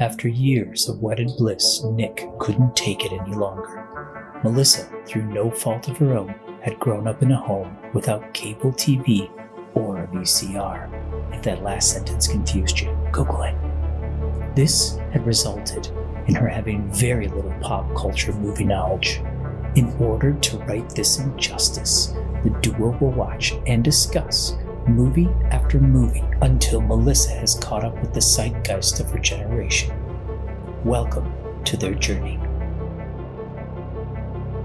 After years of wedded bliss, Nick couldn't take it any longer. Melissa, through no fault of her own, had grown up in a home without cable TV or a VCR. If that last sentence confused you, Google it. This had resulted in her having very little pop culture movie knowledge. In order to right this injustice, the duo will watch and discuss movie after movie until Melissa has caught up with the zeitgeist of her generation. Welcome to their journey.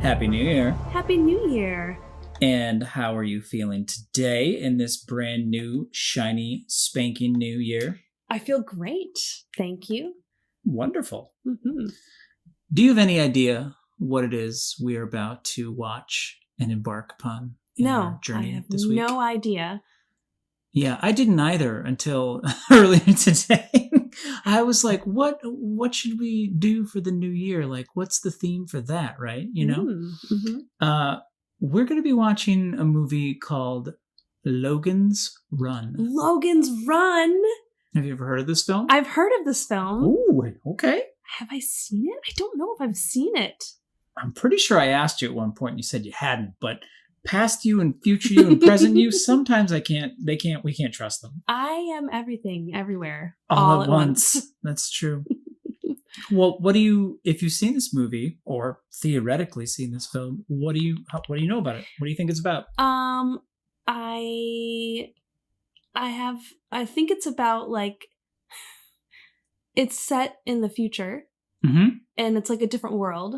Happy New Year. Happy New Year. And how are you feeling today in this brand new, shiny, spanking new year? I feel great. Thank you. Wonderful. Mm-hmm. Do you have any idea what it is we are about to watch and embark upon in our journey this week? No idea. Yeah, I didn't either until earlier today. I was like, what should we do for the new year? Like, what's the theme for that, right? You know? Mm-hmm. We're going to be watching a movie called Logan's Run. Logan's Run? Have you ever heard of this film? I've heard of this film. Ooh, okay. Have I seen it? I don't know if I've seen it. I'm pretty sure I asked you at one point and you said you hadn't, but past you and future you and present you, sometimes we can't trust them. I am everything, everywhere. All at once. That's true. Well, if you've seen this movie or theoretically seen this film, what do you know about it? What do you think it's about? I think it's about like, it's set in the future, mm-hmm. and it's like a different world.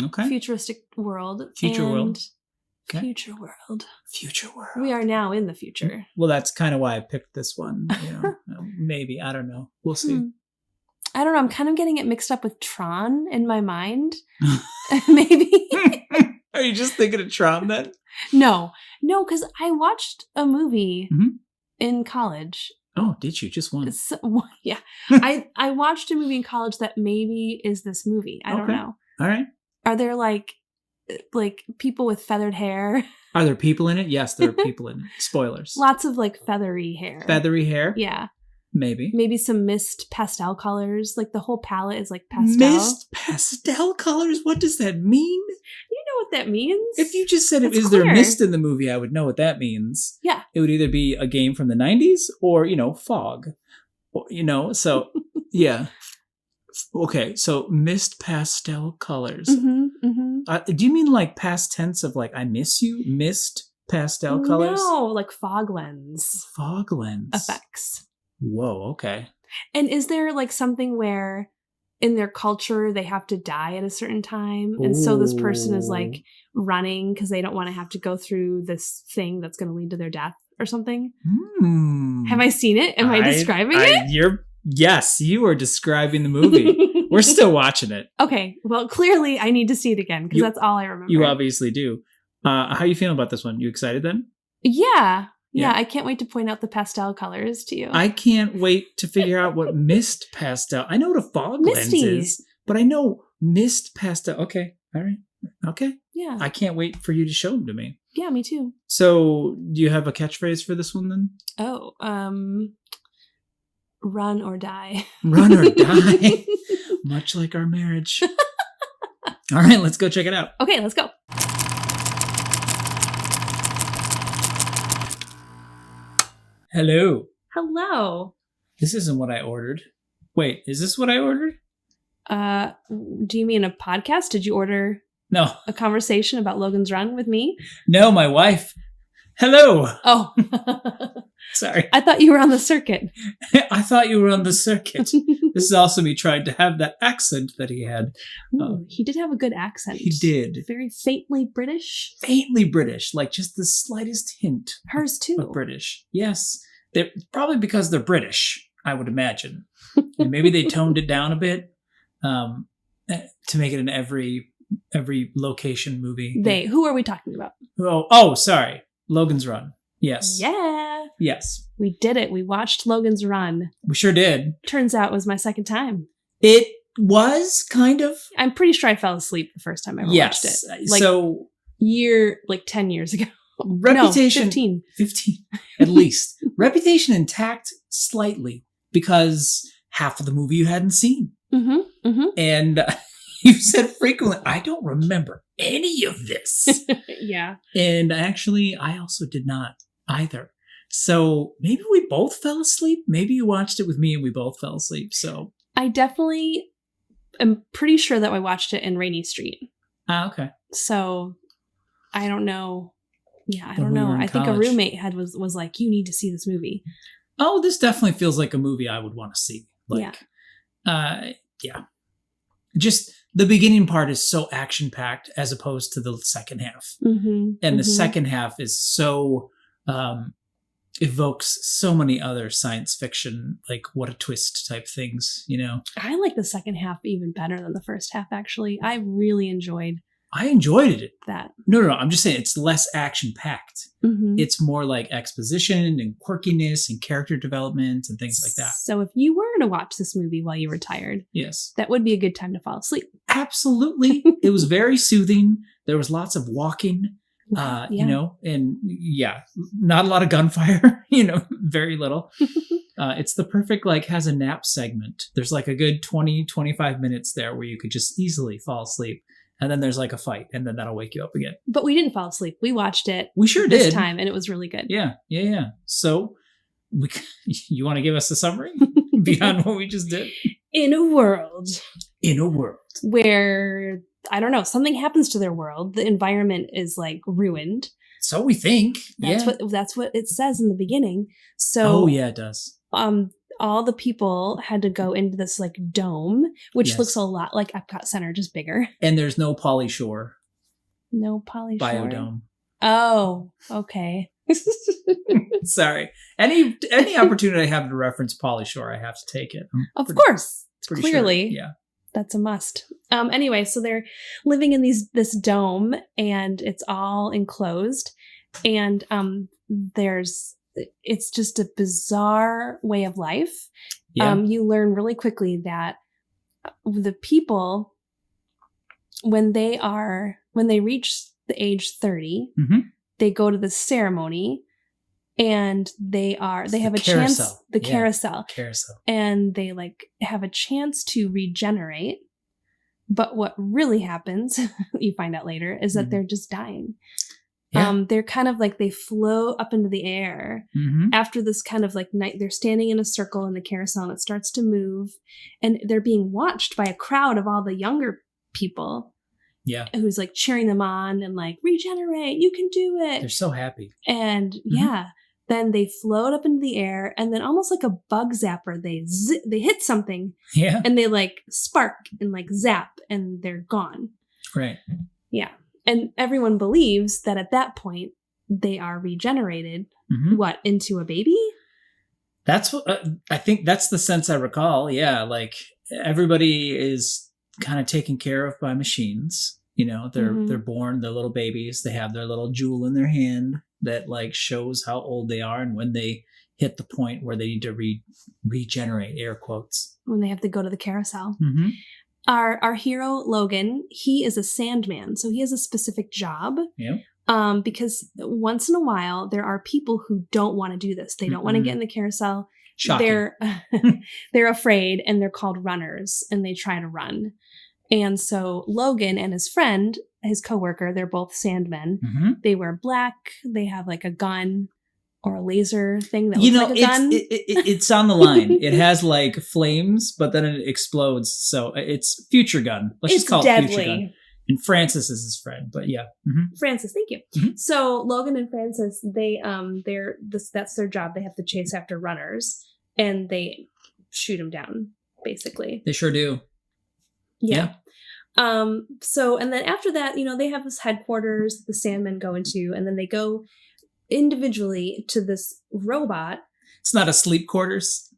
Okay. Futuristic world. Future world. Okay. Future world. Future world. We are now in the future. Well, that's kind of why I picked this one. You know, maybe. I don't know. We'll see. I don't know. I'm kind of getting it mixed up with Tron in my mind. Maybe. Are you just thinking of Tron then? No, because I watched a movie in college. Oh, did you? Just one? Yeah. I watched a movie in college that maybe is this movie. I don't know. All right. Are there like people with feathered hair? Are there people in it? Yes, there are people in it. Spoilers. Lots of like feathery hair. Feathery hair? Yeah. Maybe some mist pastel colors. Like the whole palette is like pastel. Mist pastel colors? What does that mean? You know what that means. If you just said, is there mist in the movie, I would know what that means. Yeah. It would either be a game from the 90s or, fog. So, yeah. Okay, so mist pastel colors. Do you mean like past tense of like, I miss you? Mist pastel colors? No, like fog lens. Fog lens. Effects. Whoa, okay. And is there like something where in their culture they have to die at a certain time? And so this person is like running because they don't want to have to go through this thing that's going to lead to their death or something? Have I seen it? Am I describing it? Yes, you are describing the movie. We're still watching it. Okay, well, clearly I need to see it again because that's all I remember. You obviously do. How are you feeling about this one? You excited then? Yeah, I can't wait to point out the pastel colors to you. I can't wait to figure out what mist pastel. I know what a fog lens is, but I know mist pastel. Okay, all right, okay. Yeah. I can't wait for you to show them to me. Yeah, me too. So, do you have a catchphrase for this one then? Oh, run or die. Run or die. Much like our marriage. All right, let's go check it out. Okay, let's go. Hello. Hello. This isn't what I ordered. Wait, is this what I ordered? Do you mean a podcast? Did you order No. a conversation about Logan's Run with me? No, my wife. Hello. Oh. Sorry. I thought you were on the circuit. I thought you were on the circuit. This is also me trying to have that accent that he had. Ooh, he did have a good accent. He did. Very faintly British. Faintly British, like just the slightest hint. Hers too. Of British. Yes. They're probably because they're British, I would imagine. And maybe they toned it down a bit to make it in every location movie. Who are we talking about? Oh, sorry. Logan's Run. Yes. Yeah. Yes. We did it. We watched Logan's Run. We sure did. Turns out it was my second time. It was kind of. I'm pretty sure I fell asleep the first time I ever watched it. Like 10 years ago. Reputation. No, 15. At least. Reputation intact slightly because half of the movie you hadn't seen. Mm-hmm. Mm-hmm. And you said frequently, I don't remember any of this. Yeah. And actually, I also did not either. So maybe we both fell asleep. Maybe you watched it with me and we both fell asleep. So I definitely am pretty sure that I watched it in Rainy Street. okay. So I don't know. Yeah, I When don't we know. were in I think a college. roommate was like, you need to see this movie. Oh, this definitely feels like a movie I would want to see. Like, yeah. Just the beginning part is so action packed as opposed to the second half. Mm-hmm. And the second half is so evokes so many other science fiction, like what a twist type things, you know. I like the second half even better than the first half, actually. I really enjoyed I enjoyed it. that. No, I'm just saying it's less action packed. Mm-hmm. It's more like exposition and quirkiness and character development and things like that. So if you were to watch this movie while you were tired, Yes. that would be a good time to fall asleep. Absolutely. It was very soothing. There was lots of walking, Yeah. you know, and not a lot of gunfire, you know, very little. It's the perfect, like, has a nap segment. There's like a good 20, 25 minutes there where you could just easily fall asleep. And then there's like a fight, and then that'll wake you up again. But we didn't fall asleep. We watched it We sure this did. time, and it was really good. Yeah. So, you want to give us a summary beyond what we just did? In a world where, I don't know, something happens to their world. The environment is like ruined. So we think. That's what it says in the beginning. So it does. all the people had to go into this like dome, which Yes. looks a lot like Epcot Center, just bigger. And there's no Polly Shore No Polly Shore. biodome. Oh, okay. Sorry. Any opportunity I have to reference Polly Shore, I have to take it. Of course. Pretty Clearly. sure. Yeah. That's a must. Anyway, so they're living in this dome, and it's all enclosed, and it's just a bizarre way of life. Yeah. You learn really quickly that the people, when they reach the age 30, Mhm. they go to the ceremony, and they have the a carousel. chance, the Yeah. carousel, Carousel. and they like have a chance to regenerate. But what really happens, you find out later, is that Mhm. they're just dying. Yeah. They're kind of like, they float up into the air Mm-hmm. after this kind of like night. They're standing in a circle in the carousel, and it starts to move, and they're being watched by a crowd of all the younger people. Yeah. Who's like cheering them on and like, regenerate, you can do it. They're so happy. And then they float up into the air, and then almost like a bug zapper, they hit something, Yeah. and they like spark and like zap, and they're gone. Right. Yeah. And everyone believes that at that point they are regenerated, Mm-hmm. into a baby? That's what I think. That's the sense I recall. Yeah. Like everybody is kind of taken care of by machines. You know, they're born, they're little babies. They have their little jewel in their hand that like shows how old they are and when they hit the point where they need to regenerate, air quotes. When they have to go to the carousel. Mm-hmm. Our hero, Logan, he is a sandman. So he has a specific job. Yeah. Because once in a while, there are people who don't want to do this. They don't want to get in the carousel. Shocking. They're afraid, and they're called runners, and they try to run. And so Logan and his friend, his coworker, they're both sandmen. Mm-hmm. They wear black. They have like a gun or a laser thing that You looks know, like a gun. it's on the line. It has like flames, but then it explodes. So it's Future Gun. Let's It's just call deadly. it Future Gun. And Francis is his friend, but yeah. Mm-hmm. Francis, thank you. Mhm. So Logan and Francis, that's their job. They have to chase after runners, and they shoot them down, basically. They sure do. Yeah. So, and then after that, they have this headquarters the Sandmen go into, and then they go individually to this robot. It's not a sleep quarters.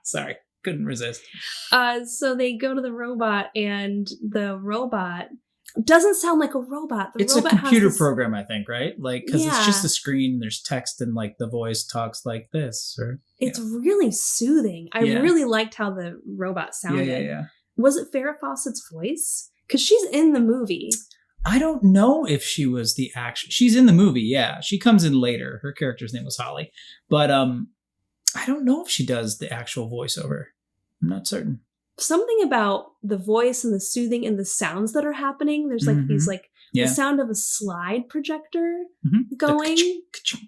Sorry, couldn't resist. So they go to the robot, and the robot doesn't sound like a robot. It's robot a computer has program, I think, right? Like, because it's just a screen, there's text, and like the voice talks like this. Or it's really soothing. I really liked how the robot sounded. Yeah. Was it Farrah Fawcett's voice? Because she's in the movie. I don't know if she was the action. She's in the movie, yeah. She comes in later. Her character's name was Holly. But I don't know if she does the actual voiceover. I'm not certain. Something about the voice and the soothing and the sounds that are happening. There's like these like the sound of a slide projector going.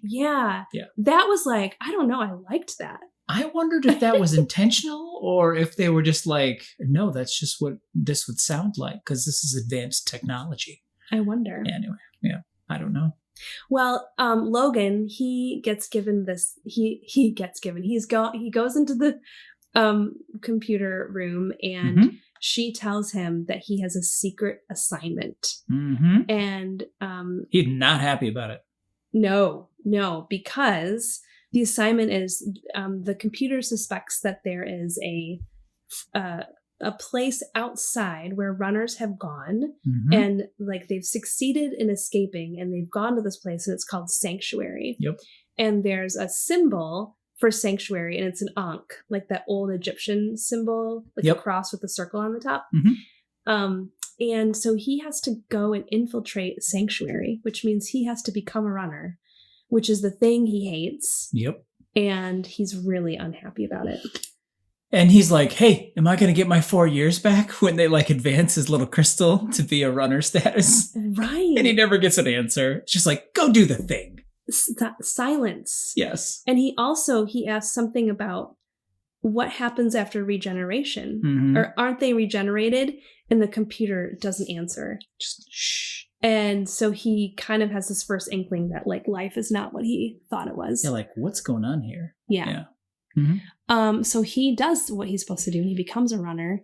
Yeah. That was like, I don't know. I liked that. I wondered if that was intentional or if they were just like, no, that's just what this would sound like because this is advanced technology. I wonder. Anyway, yeah, I don't know. Well, Logan, he goes into the computer room and she tells him that he has a secret assignment. And he's not happy about it. No, because the assignment is the computer suspects that there is a place outside where runners have gone and like they've succeeded in escaping and they've gone to this place and it's called Sanctuary. And there's a symbol for Sanctuary and it's an ankh, like that old Egyptian symbol, like a cross with a circle on the top. And so he has to go and infiltrate Sanctuary, which means he has to become a runner, which is the thing he hates. And he's really unhappy about it. And he's like, hey, am I going to get my 4 years back when they like advance his little crystal to be a runner status? Right. And he never gets an answer. It's just like, go do the thing. Silence. Yes. And he asks something about what happens after regeneration. Or aren't they regenerated? And the computer doesn't answer. Just shh. And so he kind of has this first inkling that like life is not what he thought it was. Yeah, like what's going on here? Yeah. So he does what he's supposed to do and he becomes a runner.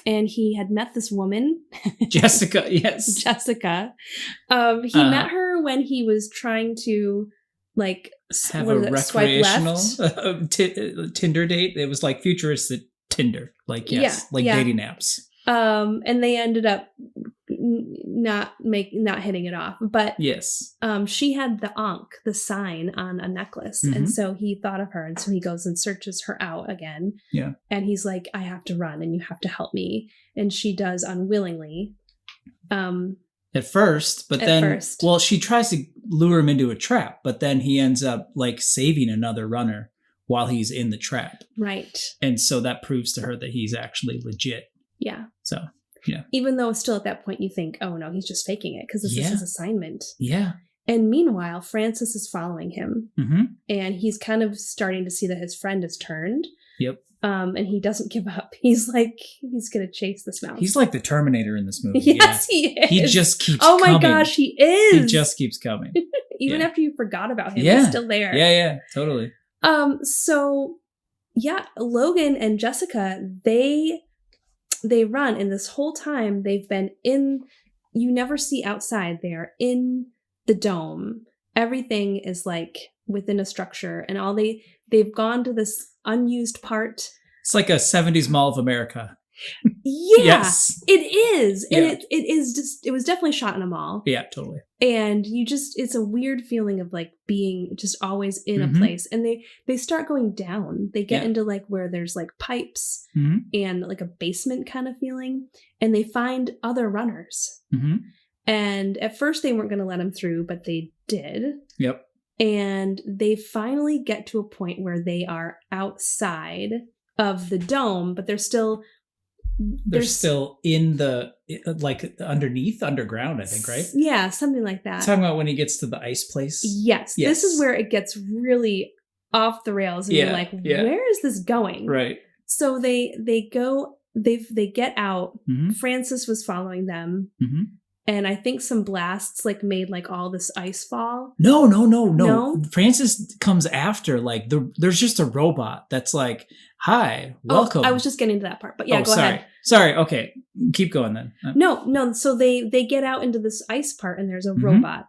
And he had met this woman. Jessica, yes. Jessica. He met her when he was trying to like have a recreational Tinder date. It was like futuristic Tinder. Like, dating apps. And they ended up not hitting it off. But yes, she had the ankh, the sign on a necklace. And so he thought of her. And so he goes and searches her out again. Yeah. And he's like, I have to run and you have to help me. And she does unwillingly. At first, well, she tries to lure him into a trap, but then he ends up like saving another runner while he's in the trap. Right. And so that proves to her that he's actually legit. Yeah. So, yeah. Even though still at that point you think, oh no, he's just faking it because this is his assignment. Yeah. And meanwhile, Francis is following him. And he's kind of starting to see that his friend has turned. Yep. And he doesn't give up. He's like, he's going to chase this mouse. He's like the Terminator in this movie. Yes, he is. He just keeps coming. Oh my gosh, he is. He just keeps coming. Even after you forgot about him, he's still there. Yeah, totally. So, yeah, Logan and Jessica, they run. And this whole time they've been in, you never see outside. They are in the dome. Everything is like within a structure. And they've gone to this unused part. It's like a 70s Mall of America. Yeah, yes. It is. And it was definitely shot in a mall. Yeah, totally. And it's a weird feeling of like being just always in a place. And they start going down. They get into like where there's like pipes and like a basement kind of feeling. And they find other runners. And at first they weren't going to let them through, but they did. Yep. And they finally get to a point where they are outside of the dome, but they're still in the like underground, I think, right? Yeah, something like that. Talking about when he gets to the ice place. Yes. This is where it gets really off the rails, and you're like, where is this going? Right. So they get out. Francis was following them. And I think some blasts like made like all this ice fall. No. Francis comes after. Like there's just a robot that's like, "Hi, welcome." I was just getting to that part, but yeah, go ahead. Sorry. Okay, keep going then. No. So they get out into this ice part, and there's a robot.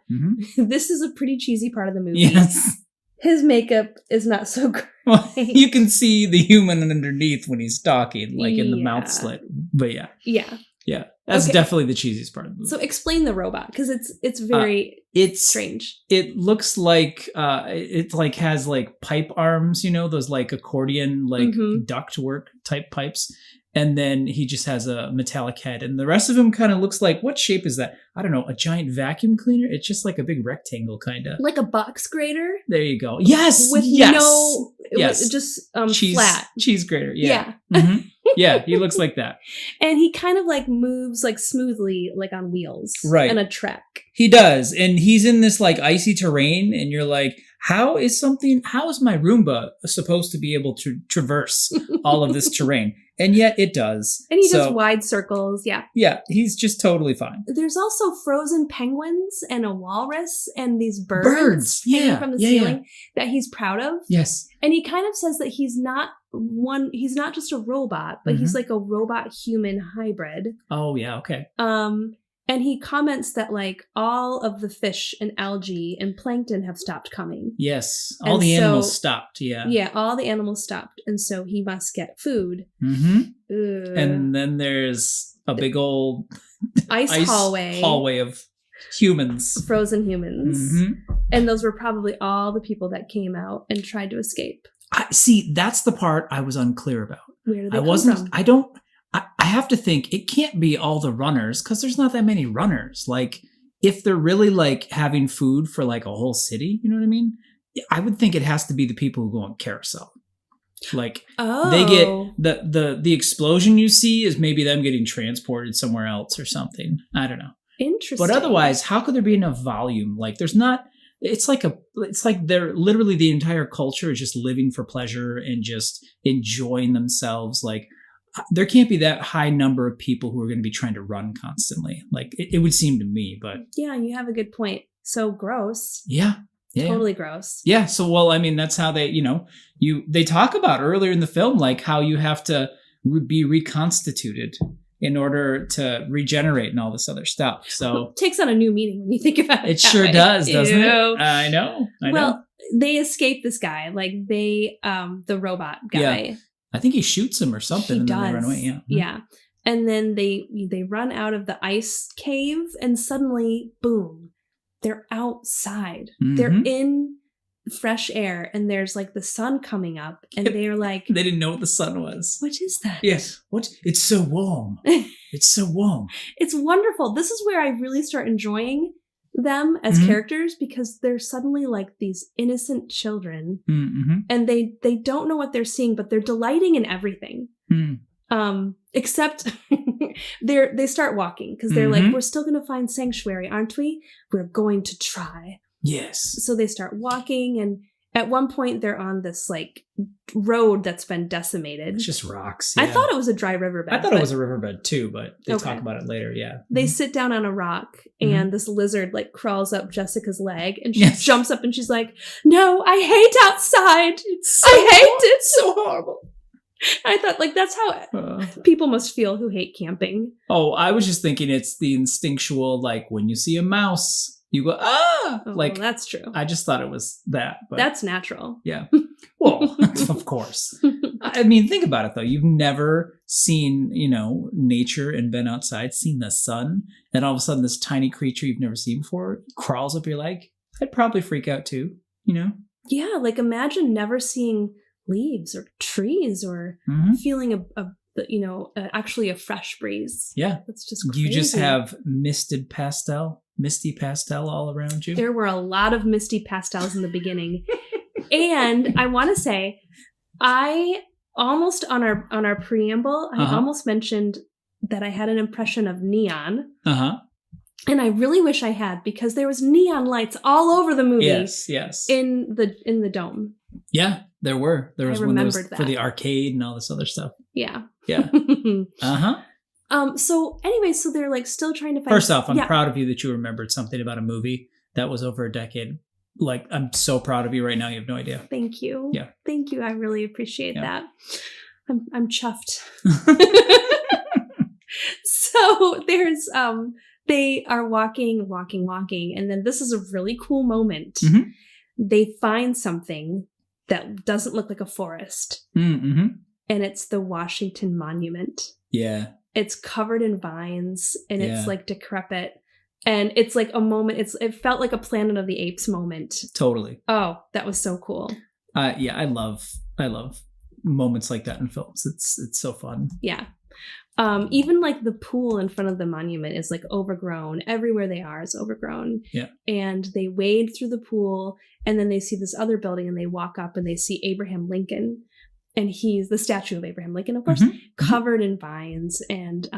This is a pretty cheesy part of the movie. Yes. His makeup is not so great. Well, you can see the human underneath when he's talking, like in the mouth slit. But yeah. Yeah. Yeah. That's definitely the cheesiest part of the movie. So explain the robot, because it's very strange. It looks like it like has like pipe arms, those like accordion like ductwork type pipes. And then he just has a metallic head. And the rest of him kind of looks like, what shape is that? I don't know, a giant vacuum cleaner? It's just like a big rectangle kind of. Like a box grater? There you go. Yes! With just cheese, flat. Cheese grater, yeah. Mm-hmm. Yeah, he looks like that. And he kind of like moves like smoothly, like on wheels. Right. And a track. He does. And he's in this like icy terrain. And you're like, how is my Roomba supposed to be able to traverse all of this terrain? And yet it does. And he does wide circles. Yeah. Yeah. He's just totally fine. There's also frozen penguins and a walrus and these birds hanging from the ceiling that he's proud of. Yes. And he kind of says that he's not just a robot, but he's like a robot human hybrid. Oh yeah. Okay. And he comments that like all of the fish and algae and plankton have stopped coming. Yes. All the animals stopped. Yeah. Yeah. All the animals stopped. And so he must get food. Mm-hmm. And then there's a big old ice hallway of humans. Frozen humans. Mm-hmm. And those were probably all the people that came out and tried to escape. See, that's the part I was unclear about. Where did they come from? I have to think it can't be all the runners because there's not that many runners. Like if they're really like having food for like a whole city, you know what I mean? I would think it has to be the people who go on carousel. Like they get the explosion you see is maybe them getting transported somewhere else or something. I don't know. Interesting. But otherwise, how could there be enough volume? Like there's not. It's like they're literally the entire culture is just living for pleasure and just enjoying themselves. Like there can't be that high number of people who are going to be trying to run constantly. Like it would seem to me, but yeah, you have a good point. So gross. Yeah. Totally gross. Yeah. So, well, I mean, that's how they, they talk about earlier in the film, like how you have to be reconstituted in order to regenerate and all this other stuff. So it takes on a new meaning when you think about it. It sure does, doesn't it? I know. Well, they escape this guy, like the robot guy. Yeah. I think he shoots him or something and then they run away. Yeah. Yeah. And then they run out of the ice cave and suddenly, boom, they're outside. Mm-hmm. They're in fresh air and there's like the sun coming up and they're like... They didn't know what the sun was. What is that? Yes. What? It's so warm. It's so warm. It's wonderful. This is where I really start enjoying them as characters because they're suddenly like these innocent children and they don't know what they're seeing, but they're delighting in everything. Except they start walking because they're like, we're still going to find sanctuary, aren't we? We're going to try. Yes. So they start walking and at one point they're on this like road that's been decimated. It's just rocks. Yeah. I thought it was a dry riverbed. I thought it was a riverbed too, but they talk about it later. Yeah. They sit down on a rock and this lizard like crawls up Jessica's leg and she jumps up and she's like, "No, I hate outside. I hate it. It's so horrible." I thought like that's how people must feel who hate camping. Oh, I was just thinking it's the instinctual, like when you see a mouse, you go, ah! Oh, like, well, that's true. I just thought it was that. But that's natural. Yeah. Well, of course. I mean, think about it, though. You've never seen, nature and been outside, seen the sun, and all of a sudden this tiny creature you've never seen before crawls up your leg. I'd probably freak out too, Yeah, like imagine never seeing leaves or trees or feeling actually a fresh breeze. Yeah. That's just crazy. You just have misty pastel all around you. There were a lot of misty pastels in the beginning. And I want to say, I almost on our preamble, I almost mentioned that I had an impression of neon. And I really wish I had because there was neon lights all over the movie. Yes. In the dome. Yeah, there were. There was one that was for the arcade and all this other stuff. Yeah. Yeah. So anyway, so they're like still trying to find... First off, I'm proud of you that you remembered something about a movie that was over a decade. Like, I'm so proud of you right now. You have no idea. Thank you. Yeah. Thank you. I really appreciate that. I'm chuffed. So there's, they are walking. And then this is a really cool moment. They find something that doesn't look like a forest. And it's the Washington Monument. Yeah. It's covered in vines and Yeah. it's like decrepit. And it's like a moment. It felt like a Planet of the Apes moment. Totally. Oh, that was so cool. Yeah, I love moments like that in films. It's so fun. Yeah. Even like the pool in front of the monument is like overgrown. Everywhere they are is overgrown. Yeah. And they wade through the pool and then they see this other building and they walk up and they see Abraham Lincoln. And he's the statue of Abraham Lincoln, of course, covered in vines. And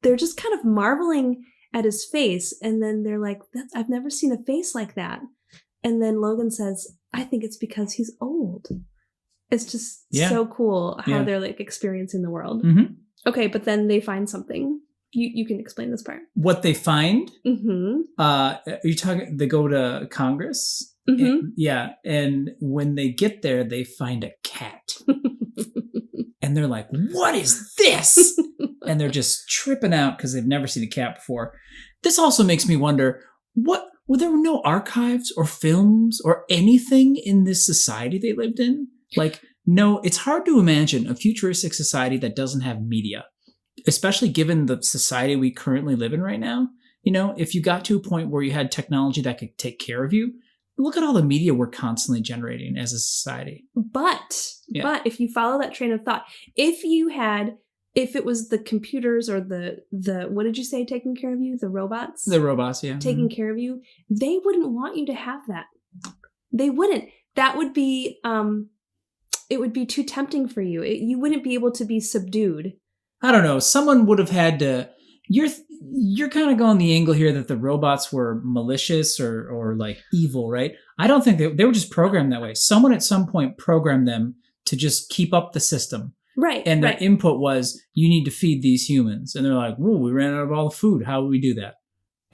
they're just kind of marveling at his face. And then they're like, I've never seen a face like that. And then Logan says, I think it's because he's old. It's just so cool how they're like experiencing the world. Mm-hmm. Okay, but then they find something. You can explain this part. What they find? Mm-hmm. Are you talking? They go to Congress. Mm-hmm. And when they get there, they find a cat, and they're like, "What is this?" And they're just tripping out because they've never seen a cat before. This also makes me wonder: were there no archives or films or anything in this society they lived in? Like, no, it's hard to imagine a futuristic society that doesn't have media, especially given the society we currently live in right now. You know, if you got to a point where you had technology that could take care of you, look at all the media we're constantly generating as a society. But if you follow that train of thought, if it was the computers or the what did you say taking care of you? The robots? The robots, yeah. Taking care of you, they wouldn't want you to have that. They wouldn't. That would be it would be too tempting for you. You wouldn't be able to be subdued. I don't know. Someone would have had to. You're kind of going the angle here that the robots were malicious or like evil, right? I don't think they were just programmed that way. Someone at some point programmed them to just keep up the system. Right. And their input was, you need to feed these humans. And they're like, whoa, we ran out of all the food. How would we do that?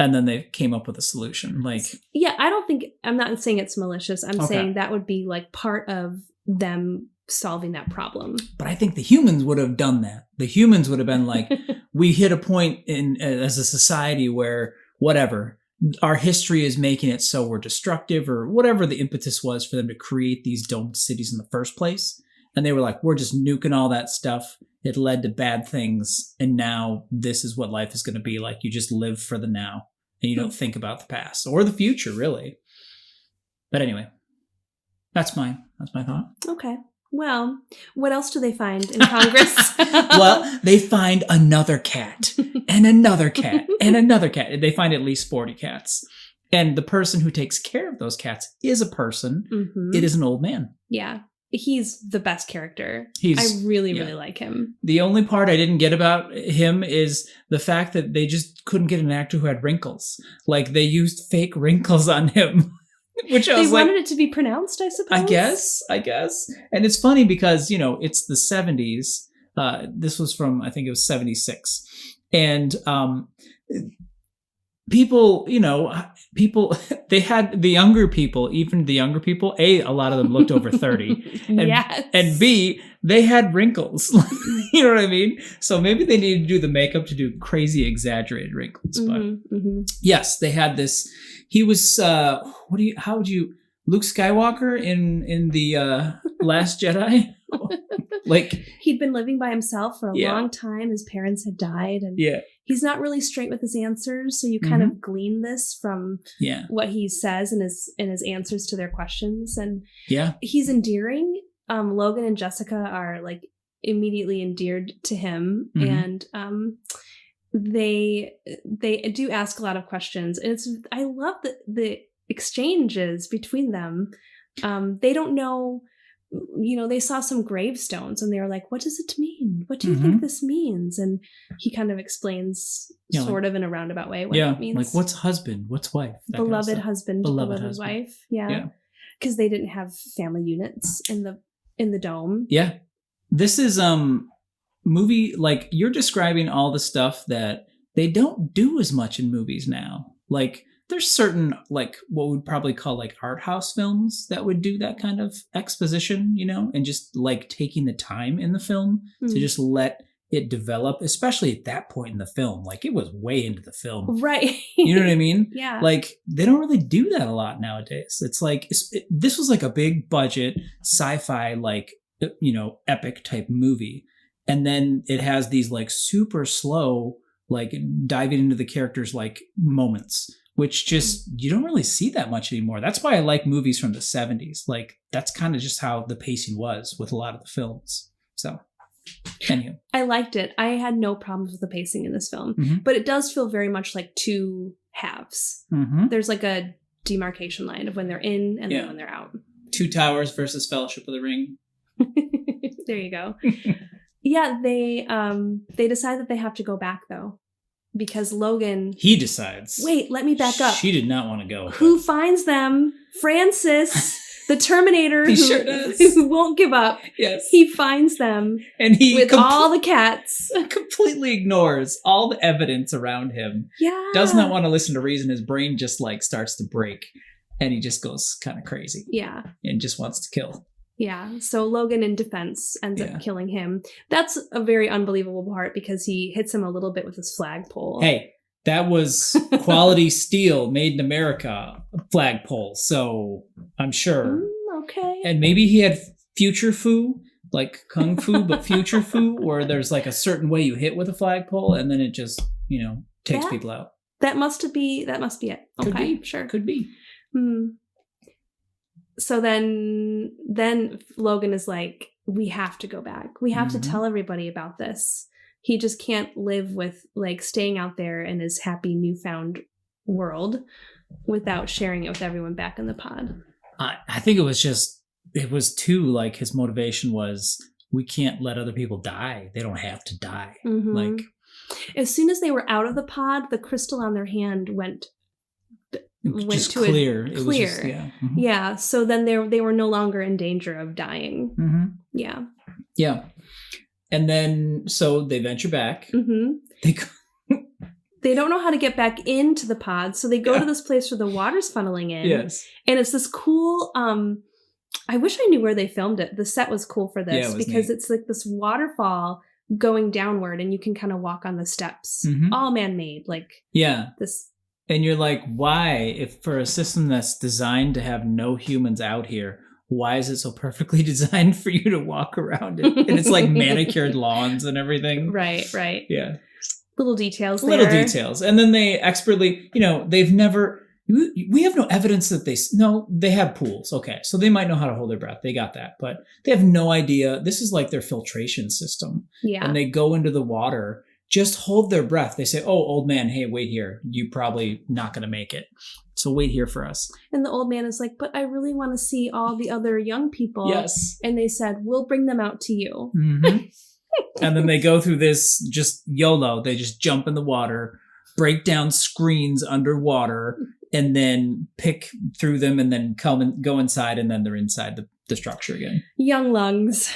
And then they came up with a solution. Like, yeah, I'm not saying it's malicious. I'm saying that would be like part of them solving that problem. But I think the humans would have done that. The humans would have been like, we hit a point as a society where whatever, our history is making it so we're destructive, or whatever the impetus was for them to create these domed cities in the first place. And they were like, we're just nuking all that stuff. It led to bad things. And now this is what life is going to be like. You just live for the now and you don't think about the past or the future, really. But anyway, that's my thought. Okay. Well, what else do they find in Congress? Well, they find another cat and another cat and another cat. They find at least 40 cats. And the person who takes care of those cats is a person. Mm-hmm. It is an old man. Yeah. He's the best character. I really like him. The only part I didn't get about him is the fact that they just couldn't get an actor who had wrinkles. Like, they used fake wrinkles on him. Which I was they wanted it to be pronounced, I suppose. I guess. And it's funny because, it's the 70s. This was from, I think it was 76. And people, they had the younger people, even the younger people, A, a lot of them looked over 30. And, yes. And B, they had wrinkles. You know what I mean? So maybe they needed to do the makeup to do crazy exaggerated wrinkles. But yes, they had this. He was, Luke Skywalker in the Last Jedi? Like, he'd been living by himself for a long time. His parents had died, and he's not really straight with his answers. So you kind of glean this from what he says in his answers to their questions. And he's endearing. Logan and Jessica are like immediately endeared to him, and they do ask a lot of questions. And I love the exchanges between them. They don't know. They saw some gravestones and they were like, what does it mean? What do you think this means? And he kind of explains sort of in a roundabout way what it means. Like, what's husband? What's wife? Beloved husband, beloved husband. Wife. Yeah. Because they didn't have family units in the dome. Yeah. This is movie, like, you're describing all the stuff that they don't do as much in movies now. Like, there's certain, like, what we'd probably call like art house films that would do that kind of exposition, and just like taking the time in the film to just let it develop, especially at that point in the film. Like, it was way into the film. Right. You know what I mean? Yeah. Like, they don't really do that a lot nowadays. It's like, this was like a big budget sci-fi, like, epic type movie. And then it has these like super slow, like diving into the characters like moments, which just, you don't really see that much anymore. That's why I like movies from the 70s. Like that's kind of just how the pacing was with a lot of the films. So anyway. I liked it. I had no problems with the pacing in this film, but it does feel very much like two halves. There's like a demarcation line of when they're in and then when they're out. Two Towers versus Fellowship of the Ring. There you go. Yeah, they decide that they have to go back though, because Logan. He decides. Wait, let me back up. She did not want to go. Who finds them? Francis, the Terminator, who won't give up. Yes, he finds them, and he with all the cats. Completely ignores all the evidence around him. Yeah, does not want to listen to reason. His brain just like starts to break, and he just goes kind of crazy. Yeah, and just wants to kill. Yeah, so Logan in defense ends up killing him. That's a very unbelievable part because he hits him a little bit with his flagpole. Hey, that was quality steel made in America flagpole, so I'm sure. Okay. And maybe he had future fu, like kung fu, but future fu, where there's like a certain way you hit with a flagpole and then it just, takes people out. That must be it. Could Okay, be. Sure. Could be. So then Logan is like, we have to go back. We have to tell everybody about this. He just can't live with like staying out there in his happy newfound world without sharing it with everyone back in the pod. I think it was too like his motivation was, we can't let other people die. They don't have to die. Like as soon as they were out of the pod, the crystal on their hand went just to clear. It was clear. Just, Yeah. So then they were no longer in danger of dying. Yeah. Yeah. And then so they venture back. They don't know how to get back into the pod, so they go to this place where the water's funneling in. Yes. And it's this cool I wish I knew where they filmed it. The set was cool for this because it's like this waterfall going downward and you can kind of walk on the steps. All man-made, like this. And you're like, why, if for a system that's designed to have no humans out here, why is it so perfectly designed for you to walk around it? And it's like manicured lawns and everything. Right. Yeah. Little details there. Little details. And then they expertly, they've never, we have no evidence that they have pools. Okay. So they might know how to hold their breath. They got that. But they have no idea. This is like their filtration system. Yeah. And they go into the water, just hold their breath. They say, oh, old man, hey, wait here. You probably not going to make it. So wait here for us. And the old man is like, but I really want to see all the other young people. Yes. And they said, we'll bring them out to you. And then they go through this just YOLO. They just jump in the water, break down screens underwater, and then pick through them and then come and go inside. And then they're inside the structure again. Young lungs.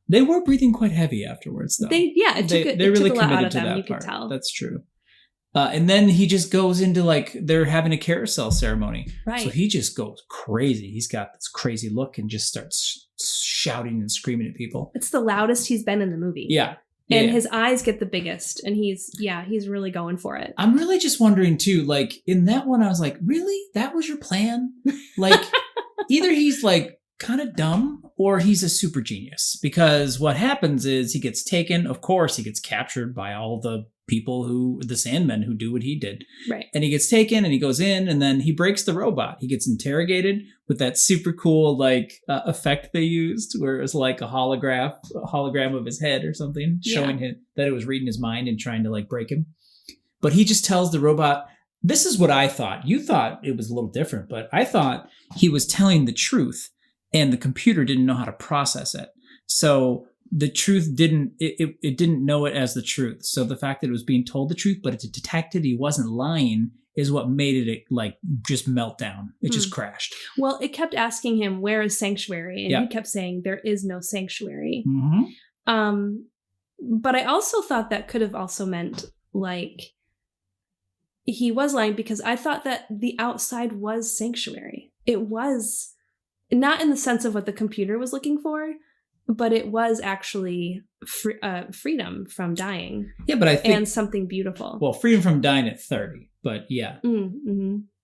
They were breathing quite heavy afterwards, though. They really took a lot out of them, you could tell. That's true. And then he just goes into like, they're having a carousel ceremony. Right. So he just goes crazy. He's got this crazy look and just starts shouting and screaming at people. It's the loudest he's been in the movie. Yeah. And his eyes get the biggest. And he's really going for it. I'm really just wondering too, like in that one, I was like, really? That was your plan? Like either he's like kind of dumb or he's a super genius, because what happens is he gets taken. Of course, he gets captured by all the people the Sandmen who do what he did. Right. And he gets taken and he goes in and then he breaks the robot. He gets interrogated with that super cool like effect they used where it was like a hologram of his head or something showing him that it was reading his mind and trying to like break him. But he just tells the robot, this is what I thought. You thought it was a little different, but I thought he was telling the truth and the computer didn't know how to process it. So the truth didn't know it as the truth. So the fact that it was being told the truth, but it detected he wasn't lying is what made it like just melt down. It just crashed. Well, it kept asking him, where is sanctuary? And he kept saying, there is no sanctuary. But I also thought that could have also meant like he was lying, because I thought that the outside was sanctuary. It was not in the sense of what the computer was looking for, but it was actually freedom from dying. Yeah, but I think... And something beautiful. Well, freedom from dying at 30, but yeah.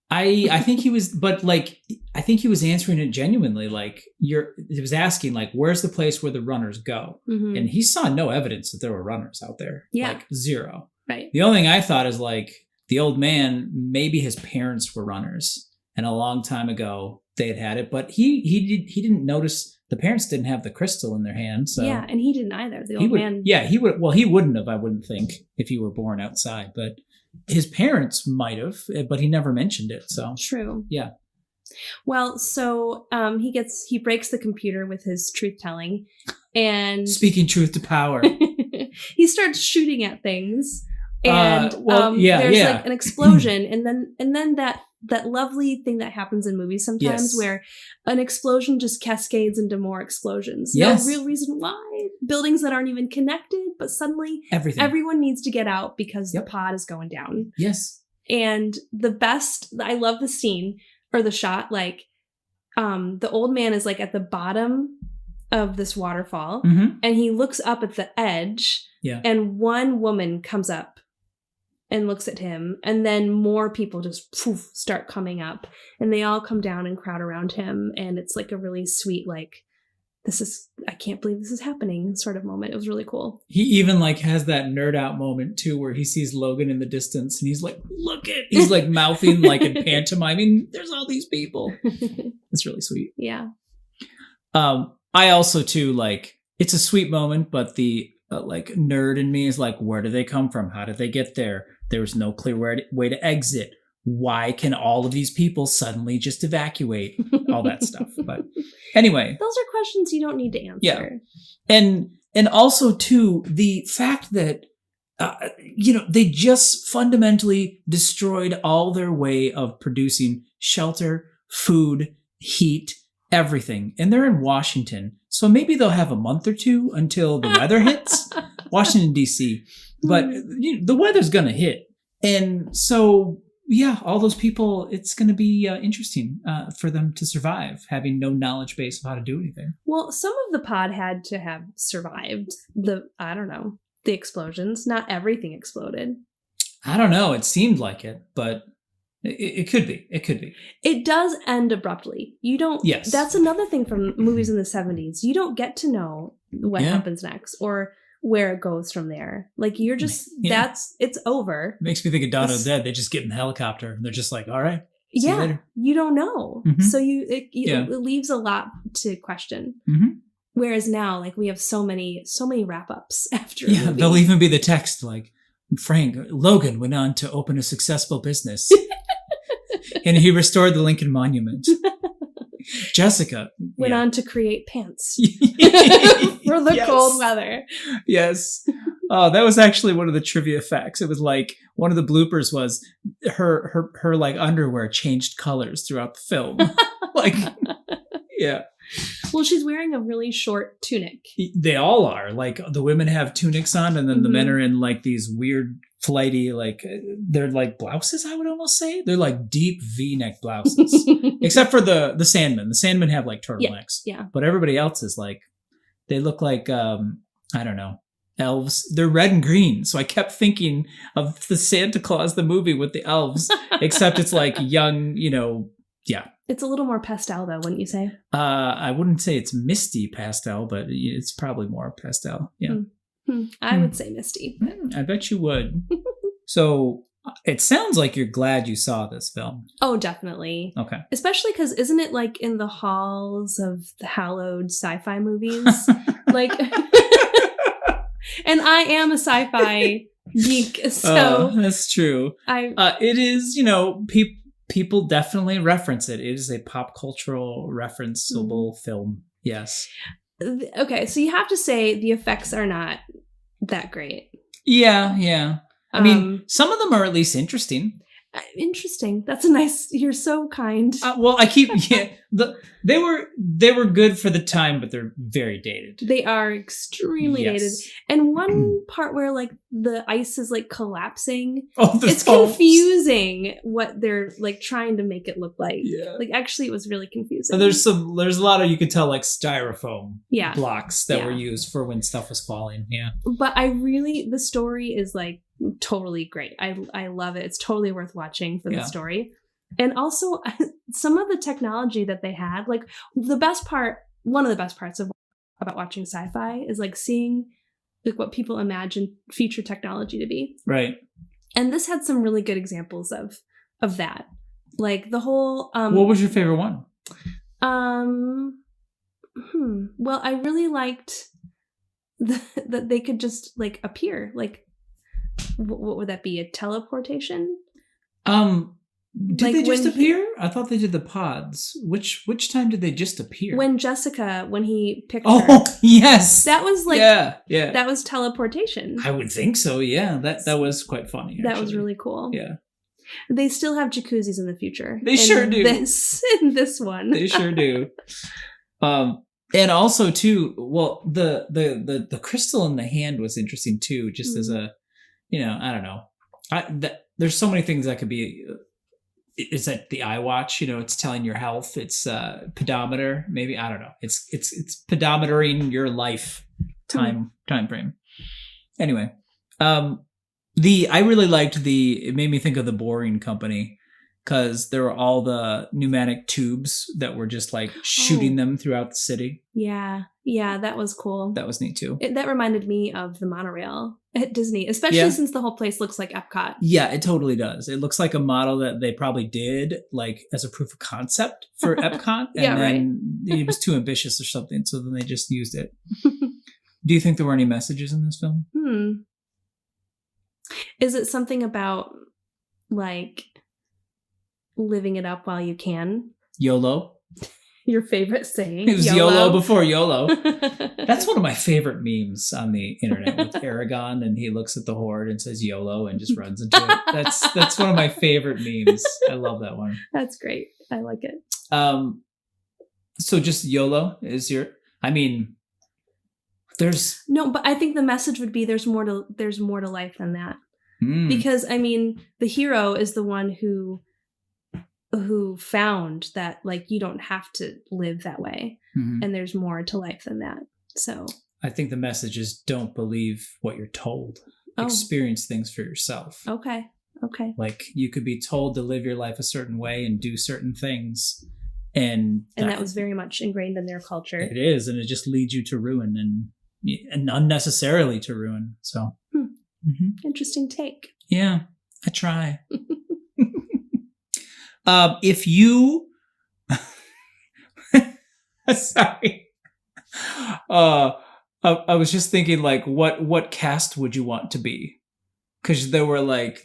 I think he was, but like, I think he was answering it genuinely. Like, he was asking, like, where's the place where the runners go? Mhm. And he saw no evidence that there were runners out there. Yeah. Like, zero. Right. The only thing I thought is, like, the old man, maybe his parents were runners, and a long time ago they had it, but he didn't notice the parents didn't have the crystal in their hand. So yeah, and he didn't either. The old man. Yeah, he would. Well, he wouldn't have, I wouldn't think, if he were born outside, but his parents might have, but he never mentioned it. So True. yeah. Well, so he breaks the computer with his truth telling, and Speaking truth to power. he starts shooting at things, and yeah, there's yeah. like an explosion, and then that lovely thing that happens in movies sometimes, Yes. where an explosion just cascades into more explosions. Yes. No real reason why. Buildings that aren't even connected, but suddenly everyone needs to get out because the pod is going down. Yes. And I love the scene or the shot, like the old man is like at the bottom of this waterfall, Mm-hmm. and he looks up at the edge, Yeah. and one woman comes up and looks at him, and then more people just start coming up, and they all come down and crowd around him, and it's like a really sweet, like, I can't believe this is happening sort of moment. It was really cool. He even like has that nerd out moment too, where he sees Logan in the distance and he's like, he's like mouthing like in pantomiming, there's all these people. It's really sweet. Yeah. I also too, like, it's a sweet moment, but the like nerd in me is like, where do they come from? How did they get there? There was no clear way to exit. Why can all of these people suddenly just evacuate? All that stuff. But anyway, those are questions you don't need to answer. Yeah. And also too, the fact that they just fundamentally destroyed all their way of producing shelter, food, heat, everything. And they're in Washington. So maybe they'll have a month or two until the weather hits. Washington, D.C. But the weather's going to hit. And so, yeah, all those people, it's going to be interesting for them to survive, having no knowledge base of how to do anything. Well, some of the pod had to have survived the explosions. Not everything exploded. I don't know. It seemed like it, but it could be. It could be. It does end abruptly. You don't. Yes. That's another thing from movies in the 70s. You don't get to know what happens next or where it goes from there. Like, you're just, it's over. It makes me think of Dawn of the Dead. They just get in the helicopter and they're just like, all right, see you later. You don't know. Mm-hmm. So it leaves a lot to question. Mm-hmm. Whereas now, like, we have so many wrap-ups after a movie. There'll even be the text like, Logan went on to open a successful business. And he restored the Lincoln Monument. Jessica went on to create pants for the cold weather. Yes. Oh, that was actually one of the trivia facts. It was like one of the bloopers was her like underwear changed colors throughout the film. Like, yeah. Well, she's wearing a really short tunic. They all are. Like, the women have tunics on, and then the men are in like these weird flighty, like, they're like blouses, I would almost say. They're like deep V-neck blouses. Except for the Sandmen. The Sandmen have like turtlenecks. Yeah. But everybody else is like, they look like, I don't know, elves. They're red and green. So I kept thinking of the Santa Claus, the movie with the elves, except it's like young, yeah. It's a little more pastel, though, wouldn't you say? I wouldn't say it's misty pastel, but it's probably more pastel. Yeah. I would say misty. I bet you would. So it sounds like you're glad you saw this film. Oh, definitely. Okay. Especially because isn't it like in the halls of the hallowed sci-fi movies? Like, and I am a sci-fi geek, so that's true. It is, people definitely reference it. It is a pop cultural referenceable film. Yes. Okay, so you have to say the effects are not that great. Yeah. I mean, some of them are at least interesting. Interesting. That's a nice. You're so kind. Well, they were good for the time, but they're very dated. They are extremely dated. And one part where like the ice is like collapsing. It's confusing what they're like trying to make it look like. Yeah. Like, actually, it was really confusing. There's a lot of, you could tell, like, styrofoam blocks that were used for when stuff was falling. Yeah. But the story is like totally great. I love it. It's totally worth watching for the story. And also some of the technology that they had, like one of the best parts about watching sci-fi is like seeing like what people imagine future technology to be. Right. And this had some really good examples of that. Like the whole what was your favorite one? Well, I really liked that they could just like appear. Like what would that be? A teleportation? Did like they just appear? I thought they did the pods. Which time did they just appear? When he picked her. Oh, yes. That was like yeah. That was teleportation. I would think so. Yeah, that was quite funny. That was really cool. Yeah. They still have jacuzzis in the future. They sure do. In this one. They sure do. And also too, well, the crystal in the hand was interesting too, just as a, I don't know. There's so many things that could be. Is that the iWatch? It's telling your health. It's pedometer. Maybe, I don't know. It's pedometering your life time frame. Anyway, I really liked it made me think of the Boring Company, because there were all the pneumatic tubes that were just like shooting them throughout the city. Yeah, that was cool. That was neat too. That reminded me of the monorail at Disney, especially since the whole place looks like Epcot. Yeah, it totally does. It looks like a model that they probably did like as a proof of concept for Epcot. And then it was too ambitious or something, so then they just used it. Do you think there were any messages in this film? Is it something about like living it up while you can? YOLO? Your favorite saying. It was YOLO before YOLO. That's one of my favorite memes on the internet with Aragon, and he looks at the horde and says YOLO and just runs into it. That's one of my favorite memes. I love that one. That's great. I like it. So just YOLO is there's no, but I think the message would be there's more to life than that. Because the hero is the one who found that like you don't have to live that way, and there's more to life than that. So I think the message is don't believe what you're told. Experience things for yourself. Okay. Like you could be told to live your life a certain way and do certain things, and that was very much ingrained in their culture. It is, and it just leads you to ruin and unnecessarily to ruin. So Interesting take. Yeah, I try. If you, sorry, I was just thinking, like, what cast would you want to be? Because there were like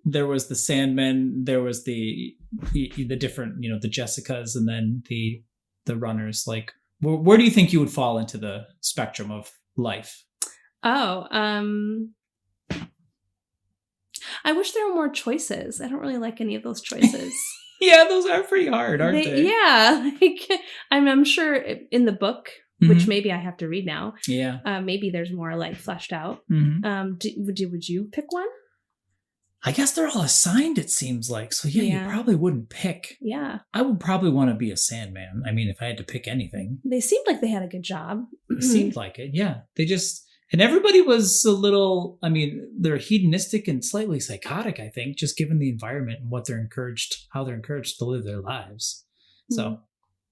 there was the Sandmen, there was the different, the Jessicas, and then the runners. Like, where do you think you would fall into the spectrum of life? I wish there were more choices. I don't really like any of those choices. Yeah, those are pretty hard, aren't they? Yeah, I'm sure in the book, which maybe I have to read now. Yeah, maybe there's more like fleshed out. Would you pick one? I guess they're all assigned, it seems like. So yeah, you probably wouldn't pick. Yeah, I would probably want to be a Sandman. If I had to pick anything, they seemed like they had a good job. It seemed like it. Yeah, they just. And everybody was a little, they're hedonistic and slightly psychotic, I think, just given the environment and how they're encouraged to live their lives. So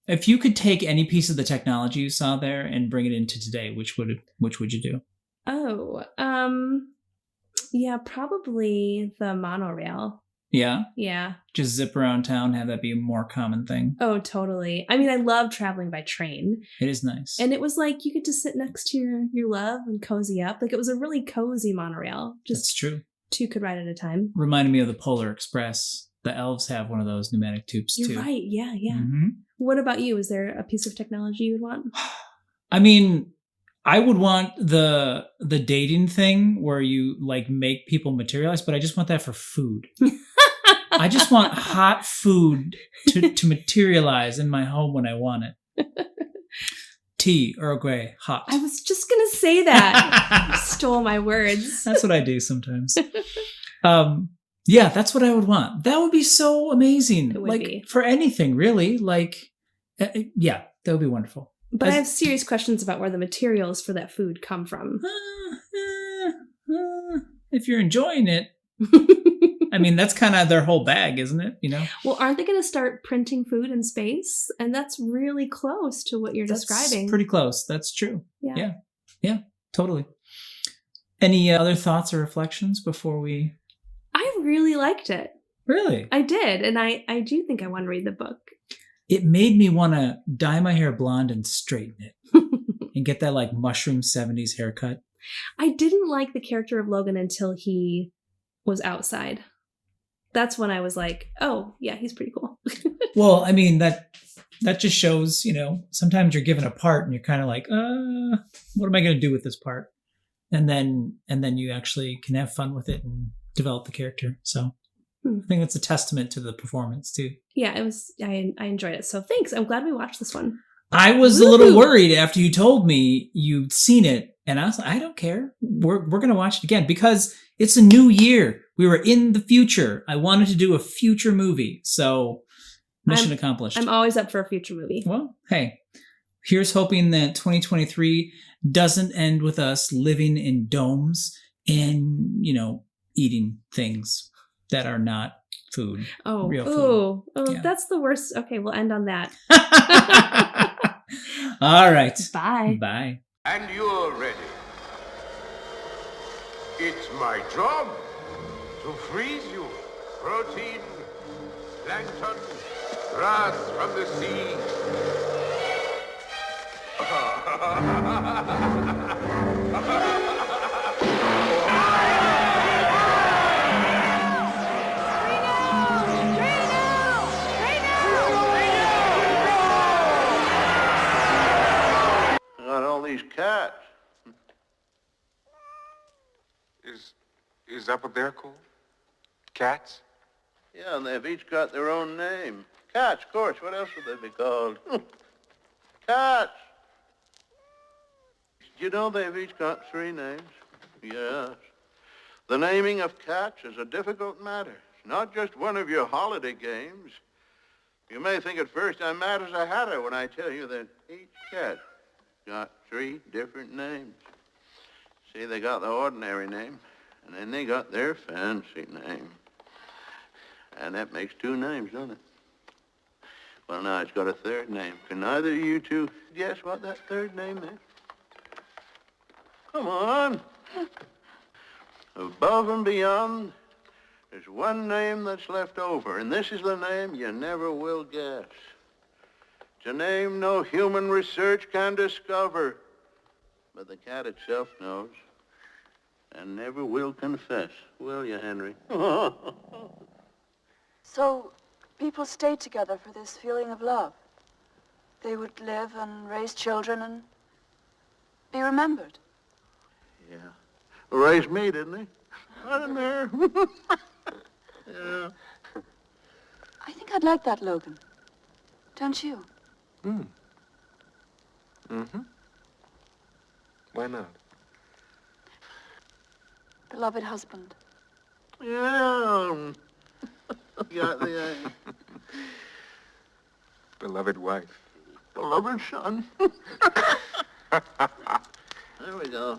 if you could take any piece of the technology you saw there and bring it into today, which would you do? Yeah, probably the monorail. Yeah? Yeah. Just zip around town, have that be a more common thing. Oh, totally. I love traveling by train. It is nice. And it was like you could just sit next to your love and cozy up. Like it was a really cozy monorail. That's true. Two could ride at a time. Reminded me of the Polar Express. The elves have one of those pneumatic tubes too. You're right. Yeah. What about you? Is there a piece of technology you would want? I would want the dating thing where you like make people materialize, but I just want that for food. I just want hot food to materialize in my home when I want it. Tea, Earl Grey, hot. I was just going to say that. You stole my words. That's what I do sometimes. Yeah, that's what I would want. That would be so amazing. It would be. For anything, really. Like, yeah, that would be wonderful. But I have serious questions about where the materials for that food come from. If you're enjoying it, I mean, that's kind of their whole bag, isn't it? You know? Well, aren't they going to start printing food in space? And that's really close to what you're describing. Pretty close. That's true. Yeah. Yeah, totally. Any other thoughts or reflections before we... I really liked it. Really? I did. And I do think I want to read the book. It made me want to dye my hair blonde and straighten it and get that like mushroom 70s haircut. I didn't like the character of Logan until he was outside. That's when I was like, oh, yeah, he's pretty cool. Well, I mean, that just shows, you know, sometimes you're given a part and you're kind of like, what am I going to do with this part? And then you actually can have fun with it and develop the character. So I think that's a testament to the performance too. Yeah, it was. I enjoyed it. So thanks. I'm glad we watched this one. I was a little worried after you told me you'd seen it, and I was like, I don't care. We're gonna watch it again because it's a new year. We were in the future. I wanted to do a future movie, so mission accomplished. I'm always up for a future movie. Well, hey, here's hoping that 2023 doesn't end with us living in domes and, you know, eating things that are not food. Oh, real food. Yeah. That's the worst. Okay, we'll end on that. All right. Bye. Bye. And you're ready. It's my job to freeze you. Protein, plankton, grass from the sea. Got all these cats. Is that what they're called? Cats? Yeah, and they've each got their own name. Cats, of course. What else would they be called? Cats. You know they've each got 3 names? Yes. The naming of cats is a difficult matter. It's not just one of your holiday games. You may think at first I'm mad as a hatter when I tell you that each cat got 3 different names. See, they got the ordinary name, and then they got their fancy name. And that makes 2 names, doesn't it? Well, now it's got a 3rd name. Can either of you two guess what that 3rd name is? Come on. Above and beyond, there's one name that's left over, and this is the name you never will guess. It's a name no human research can discover, but the cat itself knows and never will confess. Will you, Henry? So people stayed together for this feeling of love. They would live and raise children and be remembered. Yeah. Raised me, didn't he? Right in there. Yeah. I think I'd like that, Logan. Don't you? Why not? Beloved husband. Yeah. Got the Beloved wife. beloved son. There we go.